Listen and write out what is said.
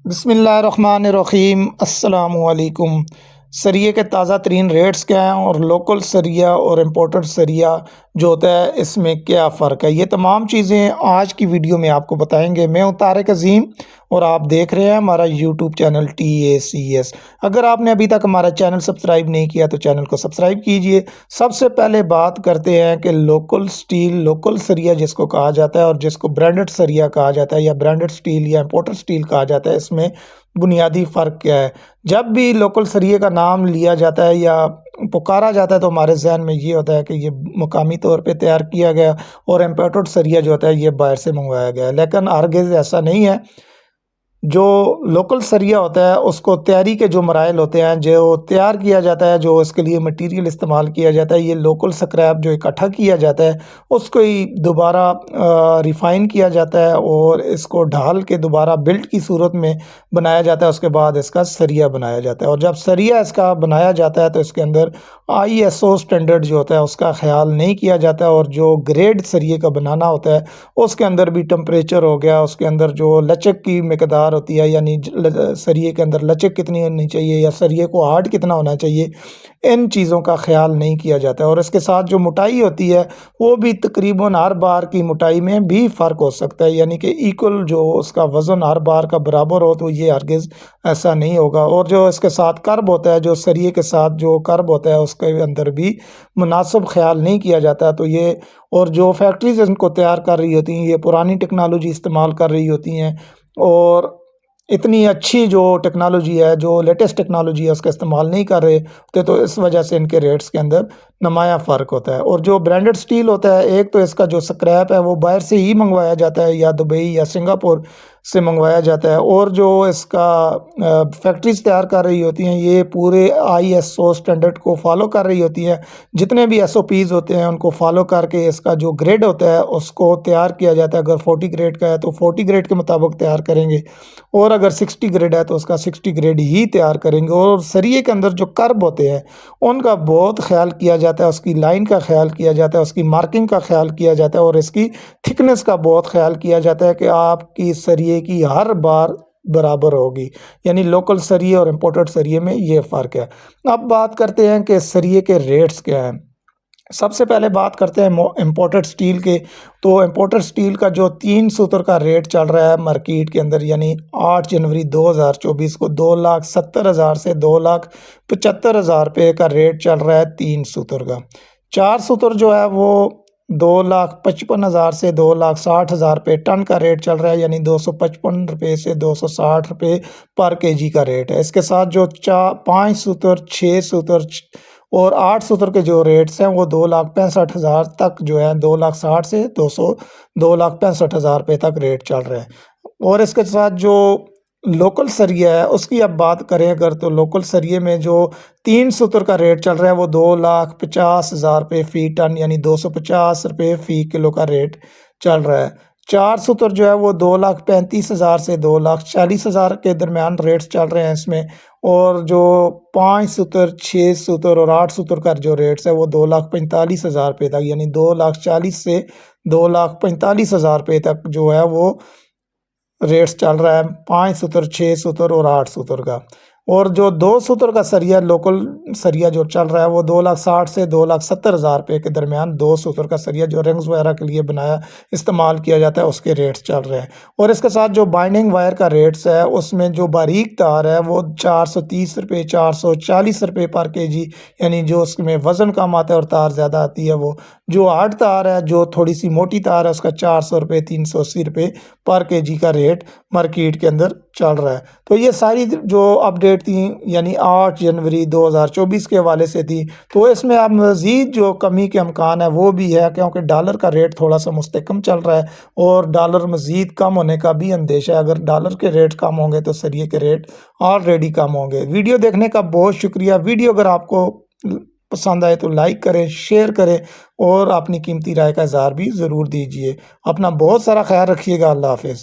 بسم اللہ الرحمن الرحیم۔ السلام علیکم۔ سریے کے تازہ ترین ریٹس کیا ہیں اور لوکل سریا اور امپورٹڈ سریا جو ہوتا ہے اس میں کیا فرق ہے، یہ تمام چیزیں آج کی ویڈیو میں آپ کو بتائیں گے۔ میں ہوں طارق عظیم اور آپ دیکھ رہے ہیں ہمارا یوٹیوب چینل TACS۔ اگر آپ نے ابھی تک ہمارا چینل سبسکرائب نہیں کیا تو چینل کو سبسکرائب کیجئے۔ سب سے پہلے بات کرتے ہیں کہ لوکل سٹیل، لوکل سریا جس کو کہا جاتا ہے اور جس کو برانڈڈ سریا کہا جاتا ہے یا برانڈڈ سٹیل یا امپورٹڈ سٹیل کہا جاتا ہے، اس میں بنیادی فرق کیا ہے۔ جب بھی لوکل سریے کا نام لیا جاتا ہے یا پکارا جاتا ہے تو ہمارے ذہن میں یہ ہوتا ہے کہ یہ مقامی طور پہ تیار کیا گیا، اور امپورٹڈ سریا جو ہوتا ہے یہ باہر سے منگوایا گیا ہے، لیکن ہرگز ایسا نہیں ہے۔ جو لوکل سریا ہوتا ہے اس کو تیاری کے جو مراحل ہوتے ہیں، جو تیار کیا جاتا ہے، جو اس کے لیے مٹیریل استعمال کیا جاتا ہے، یہ لوکل سکریپ جو اکٹھا کیا جاتا ہے اس کو ہی دوبارہ ریفائن کیا جاتا ہے اور اس کو ڈھال کے دوبارہ بلٹ کی صورت میں بنایا جاتا ہے۔ اس کے بعد اس کا سریا بنایا جاتا ہے، اور جب سریا اس کا بنایا جاتا ہے تو اس کے اندر ISO سٹینڈرڈ جو ہوتا ہے اس کا خیال نہیں کیا جاتا ہے، اور جو گریڈ سریے کا بنانا ہوتا ہے اس کے اندر بھی ٹمپریچر ہو گیا، اس کے اندر جو لچک کی مقدار ہوتی ہے، یعنی سریے کے اندر لچک کتنی ہونی چاہیے یا سریے کو ہارڈ کتنا ہونا چاہیے، ان چیزوں کا خیال نہیں کیا جاتا ہے۔ اور اس کے ساتھ جو موٹائی ہوتی ہے وہ بھی تقریباً ہر بار کی موٹائی میں بھی فرق ہو سکتا ہے، یعنی کہ ایکول جو اس کا وزن ہر بار کا برابر ہو تو یہ ہرگز ایسا نہیں ہوگا۔ اور جو اس کے ساتھ کرب ہوتا ہے، جو سریے کے ساتھ جو کرب ہوتا ہے اس کے اندر بھی مناسب خیال نہیں کیا جاتا، تو یہ اور جو فیکٹریز ان کو تیار کر رہی ہوتی ہیں یہ پرانی ٹیکنالوجی استعمال کر رہی ہوتی ہیں، اور اتنی اچھی جو ٹیکنالوجی ہے، جو لیٹسٹ ٹیکنالوجی ہے اس کا استعمال نہیں کر رہے ہوتے، تو اس وجہ سے ان کے ریٹس کے اندر نمایاں فرق ہوتا ہے۔ اور جو برانڈڈ سٹیل ہوتا ہے، ایک تو اس کا جو سکریپ ہے وہ باہر سے ہی منگوایا جاتا ہے، یا دبئی یا سنگاپور سے منگوایا جاتا ہے، اور جو اس کا فیکٹریز تیار کر رہی ہوتی ہیں یہ پورے ISO سٹینڈرڈ کو فالو کر رہی ہوتی ہیں۔ جتنے بھی SOPs ہوتے ہیں ان کو فالو کر کے اس کا جو گریڈ ہوتا ہے اس کو تیار کیا جاتا ہے۔ اگر 40 گریڈ کا ہے تو 40 گریڈ کے مطابق تیار کریں گے، اور اگر 60 گریڈ ہے تو اس کا 60 گریڈ ہی تیار کریں گے۔ اور سریے کے اندر جو کرب ہوتے ہیں ان کا بہت خیال کیا جاتا ہے، اس کی لائن کا خیال کیا جاتا ہے، اس کی مارکنگ کا خیال کیا جاتا ہے، اور اس کی تھکنس کا بہت خیال کیا جاتا ہے کہ آپ کی سریے کی ہر بار برابر ہوگی۔ یعنی لوکل سریے اور امپورٹڈ سریے میں یہ فرق ہے۔ اب بات کرتے ہیں کہ سریے کے ریٹس کیا ہیں۔ سب سے پہلے بات کرتے ہیں امپورٹڈ سٹیل کے۔ تو امپورٹڈ سٹیل کا جو 3 سوتر کا ریٹ چل رہا ہے مارکیٹ کے اندر، یعنی 8 جنوری 2024 کو 2,70,000 سے 2,75,000 روپے کا ریٹ چل رہا ہے 3 سوتر کا۔ 4 سوتر جو ہے وہ 2,55,000 سے 2,60,000 روپے ٹن کا ریٹ چل رہا ہے، یعنی 255 روپے سے 260 روپے پر kg کا ریٹ ہے۔ اس کے ساتھ جو 5 سوتر، 6 سوتر اور 8 سوتر کے جو ریٹس ہیں وہ 2,65,000 تک جو ہے، 2,60,000 سے 2,65,000 روپے تک ریٹ چل رہے ہیں۔ اور اس کے ساتھ جو لوکل سریا ہے اس کی اب بات کریں اگر، تو لوکل سریے میں جو 3 سوتر کا ریٹ چل رہا ہے وہ 2,50,000 روپے فی ٹن، یعنی 250 روپے فی کلو کا ریٹ چل رہا ہے۔ 4 سوتر جو ہے وہ 2,35,000 سے 2,40,000 کے درمیان ریٹس چل رہے ہیں اس میں، اور جو 5 سوتر، 6 سوتر اور 8 سوتر کا جو ریٹس ہے وہ 2,45,000 روپے تک، یعنی 2,40,000 سے 2,45,000 روپے تک جو ہے وہ ریٹس چل رہا ہے 5 سوتر، 6 سوتر اور 8 سوتر کا۔ اور جو 2 سوتر کا سریا، لوکل سریا جو چل رہا ہے وہ 2,60,000 سے 2,70,000 روپے کے درمیان 2 سوتر کا سریا جو رنگز وغیرہ کے لیے استعمال کیا جاتا ہے اس کے ریٹس چل رہے ہیں۔ اور اس کے ساتھ جو بائنڈنگ وائر کا ریٹس ہے اس میں جو باریک تار ہے وہ 430 روپے، 440 روپے پر kg، یعنی جو اس میں وزن کم آتا ہے اور تار زیادہ آتی ہے وہ۔ جو ہارڈ تار ہے، جو تھوڑی سی موٹی تار ہے، اس کا 400 روپے، 380 روپے پر kg کا ریٹ مارکیٹ کے اندر چل رہا ہے۔ تو یہ ساری جو اپڈیٹ تھیں یعنی 8 جنوری 2024 کے حوالے سے تھی، تو اس میں اب مزید جو کمی کے امکان ہے وہ بھی ہے، کیونکہ ڈالر کا ریٹ تھوڑا سا مستحکم چل رہا ہے اور ڈالر مزید کم ہونے کا بھی اندیشہ ہے۔ اگر ڈالر کے ریٹ کم ہوں گے تو سریے کے ریٹ آلریڈی کم ہوں گے۔ ویڈیو دیکھنے کا بہت شکریہ۔ ویڈیو اگر آپ کو پسند آئے تو لائک کریں، شیئر کریں اور اپنی قیمتی رائے کا اظہار بھی ضرور دیجیے۔ اپنا بہت سارا خیال رکھیے گا۔ اللہ حافظ۔